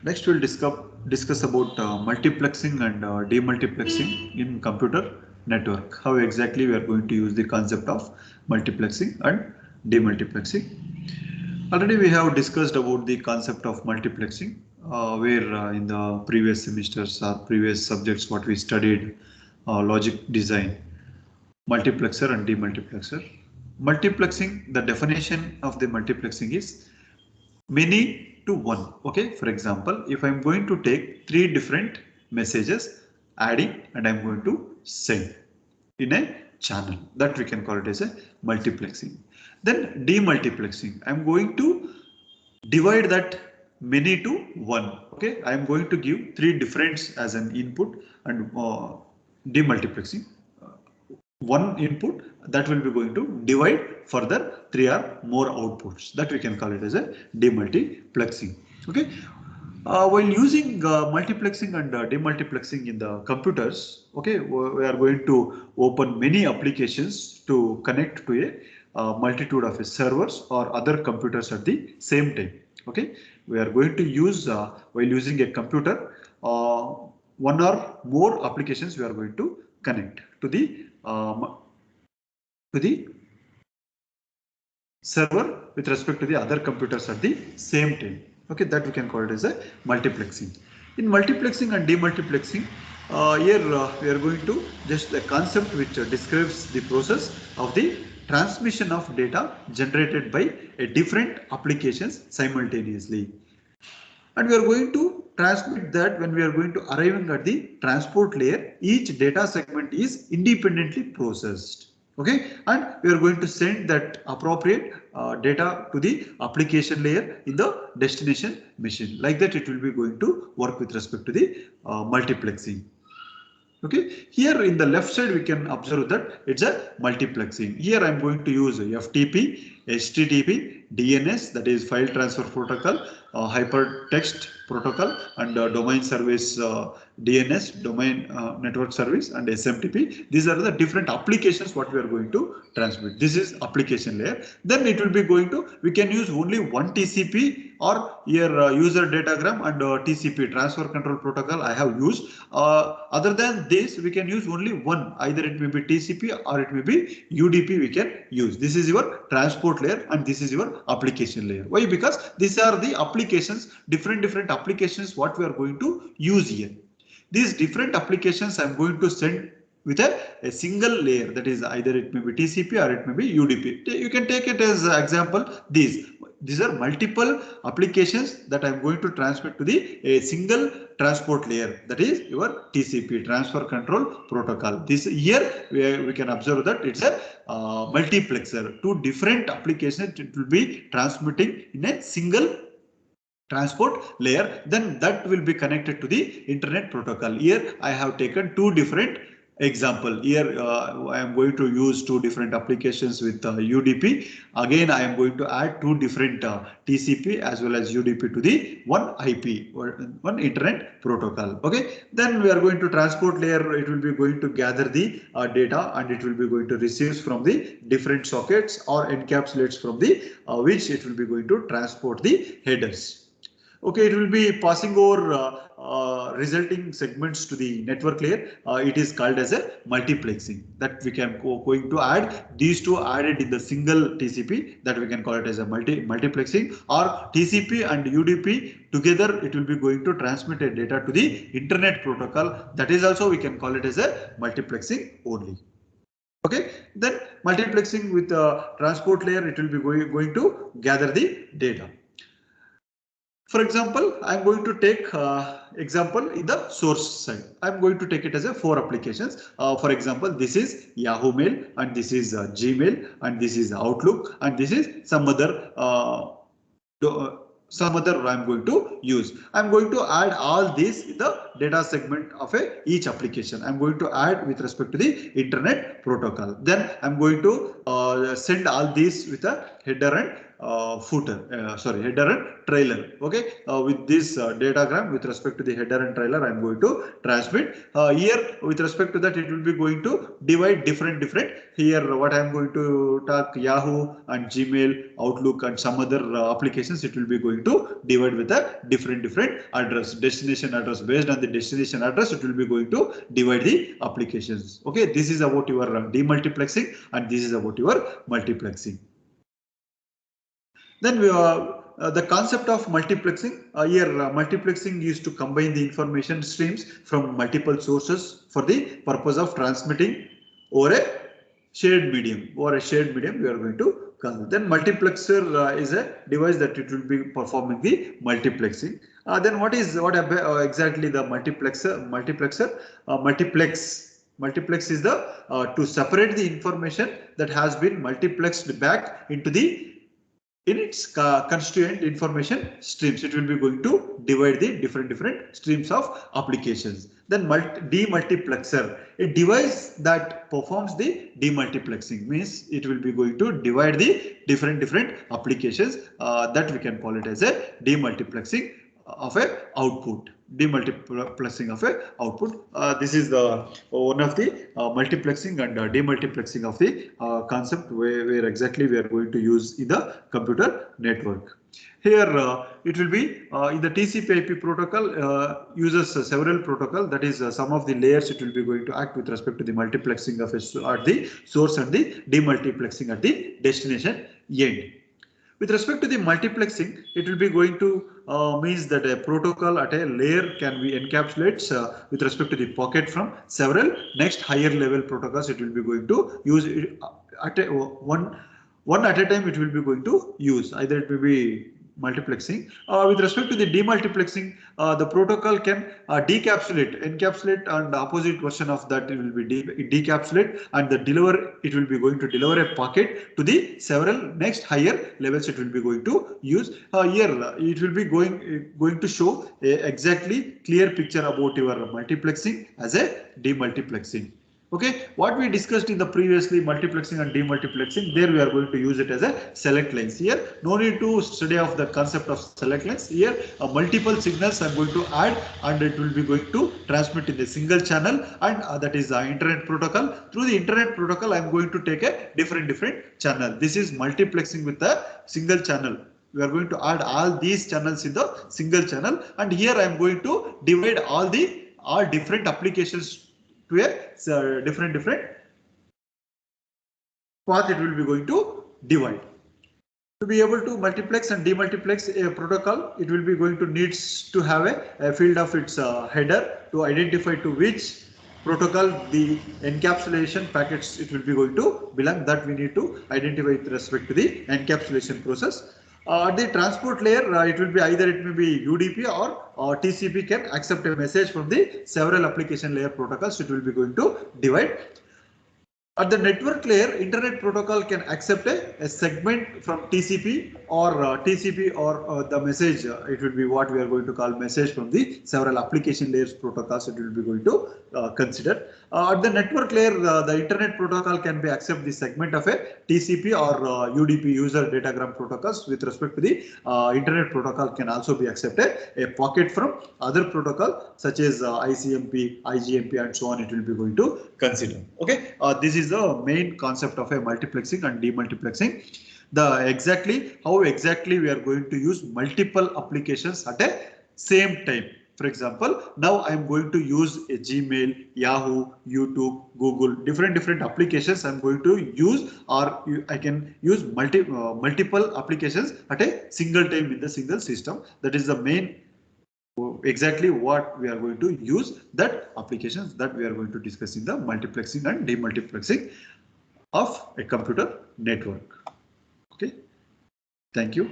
Next, we'll discuss about multiplexing and demultiplexing in computer network. How exactly we are going to use the concept of multiplexing and demultiplexing. Already we have discussed about the concept of multiplexing, where in the previous semesters or previous subjects what we studied, logic design, multiplexer and demultiplexer. Multiplexing, the definition of the multiplexing is many to one. Okay, for example, if I'm going to take three different messages, adding, and I'm going to send in a channel, that we can call it as a multiplexing. Then demultiplexing, I'm going to divide that many to one. Okay, I'm going to give three differents as an input and demultiplexing one input that will be going to divide further three or more outputs, that we can call it as a demultiplexing. Okay, while using multiplexing and demultiplexing in the computers, okay, we are going to open many applications to connect to a multitude of servers or other computers at the same time. Okay, we are going to use while using a computer, one or more applications we are going to connect to the server with respect to the other computers at the same time. Okay, that we can call it as a multiplexing. In multiplexing and demultiplexing, here we are going to just the concept which describes the process of the transmission of data generated by a different applications simultaneously. And we are going to transmit that when we are going to arriving at the transport layer, each data segment is independently processed. Okay, and we are going to send that appropriate data to the application layer in the destination machine. Like that, it will be going to work with respect to the multiplexing. Okay, here in the left side we can observe that it's a multiplexing. Here I am going to use FTP, HTTP, DNS, that is file transfer protocol, hypertext protocol, and domain service DNS, domain network service, and SMTP. These are the different applications what we are going to transmit. This is application layer. Then it will be going to, we can use only one TCP or here user datagram and TCP, transfer control protocol I have used. Other than this, we can use only one, either it may be TCP or it may be UDP we can use. This is your transport layer and this is your application layer. Why? Because these are the applications, different applications what we are going to use here. These different applications I am going to send with a single layer, that is either it may be TCP or it may be UDP. You can take it as example these are multiple applications that I am going to transmit to the a single transport layer, that is your TCP, transfer control protocol. This here we can observe that it's a multiplexer. Two different applications it will be transmitting in a single transport layer, then that will be connected to the internet protocol. Here I have taken two different example. Here I am going to use two different applications with UDP. Again I am going to add two different TCP as well as UDP to the one IP or one internet protocol. Okay, then we are going to transport layer, it will be going to gather the data and it will be going to receive from the different sockets or encapsulates from the which it will be going to transport the headers. Okay, it will be passing over resulting segments to the network layer. It is called as a multiplexing, that we can going to add these two added in the single TCP, that we can call it as a multiplexing, or TCP and UDP together it will be going to transmit a data to the internet protocol, that is also we can call it as a multiplexing only. Okay, then multiplexing with the transport layer, it will be going to gather the data. For example, I'm going to take example in the source side. I'm going to take it as a 4 applications. For example, this is Yahoo Mail and this is Gmail and this is Outlook and this is some other I'm going to use. I'm going to add all these in the data segment of each application. I'm going to add with respect to the internet protocol. Then I'm going to send all these with a header and header and trailer. Okay, with this datagram with respect to the header and trailer, I am going to transmit. Here with respect to that, it will be going to divide different. Here what I am going to talk Yahoo and Gmail, Outlook and some other applications, it will be going to divide with a different address, destination address. Based on the destination address, it will be going to divide the applications. Okay, this is about your demultiplexing and this is about your multiplexing. Then the concept of multiplexing, multiplexing is to combine the information streams from multiple sources for the purpose of transmitting over a shared medium. We are going to consider. Then multiplexer is a device that it will be performing the multiplexing. Then what exactly the multiplexer? Multiplex is the to separate the information that has been multiplexed back into the in its constituent information streams. It will be going to divide the different streams of applications. Then demultiplexer, a device that performs the demultiplexing, means it will be going to divide the different applications that we can call it as a demultiplexing of a output. Demultiplexing of a output. This is the one of the multiplexing and demultiplexing of the concept where exactly we are going to use in the computer network. Here it will be in the TCP/IP protocol uses several protocol, that is some of the layers it will be going to act with respect to the multiplexing of at the source and the demultiplexing at the destination end. With respect to the multiplexing, it will be going to means that a protocol at a layer can be encapsulates with respect to the packet from several next higher level protocols. It will be going to use it at one at a time. It will be going to use either it will be multiplexing. With respect to the demultiplexing, the protocol can encapsulate, and the opposite version of that it will be decapsulate, and it will be going to deliver a packet to the several next higher levels. It will be going to use. Here it will be going to show a exactly clear picture about your multiplexing as a demultiplexing. Okay, what we discussed in the previously multiplexing and demultiplexing, there we are going to use it as a select lines. Here no need to study of the concept of select lines. Here multiple signals I'm going to add, and it will be going to transmit in the single channel, and that is the internet protocol. Through the internet protocol I'm going to take a different channel. This is multiplexing with a single channel. We are going to add all these channels in the single channel, and here I am going to divide all different applications to a different path. It will be going to divide. To be able to multiplex and demultiplex a protocol, it will be going to needs to have a field of its header to identify to which protocol the encapsulation packets it will be going to belong, that we need to identify with respect to the encapsulation process. At the transport layer, it will be either it may be UDP or TCP can accept a message from the several application layer protocols. It will be going to divide. At the network layer, internet protocol can accept a segment from TCP or the message. It will be what we are going to call message from the several application layers protocols. It will be going to consider. At the network layer, the internet protocol can be accept the segment of a TCP or UDP user datagram protocols. With respect to the internet protocol can also be accepted a packet from other protocol such as ICMP, IGMP and so on. It will be going to consider. Okay, this is the main concept of a multiplexing and demultiplexing. How exactly we are going to use multiple applications at a same time. For example, now I am going to use a Gmail, Yahoo, YouTube, Google, different applications I am going to use, or I can use multiple applications at a single time in the single system. That is the main exactly what we are going to use, that applications that we are going to discuss in the multiplexing and demultiplexing of a computer network. Okay, thank you.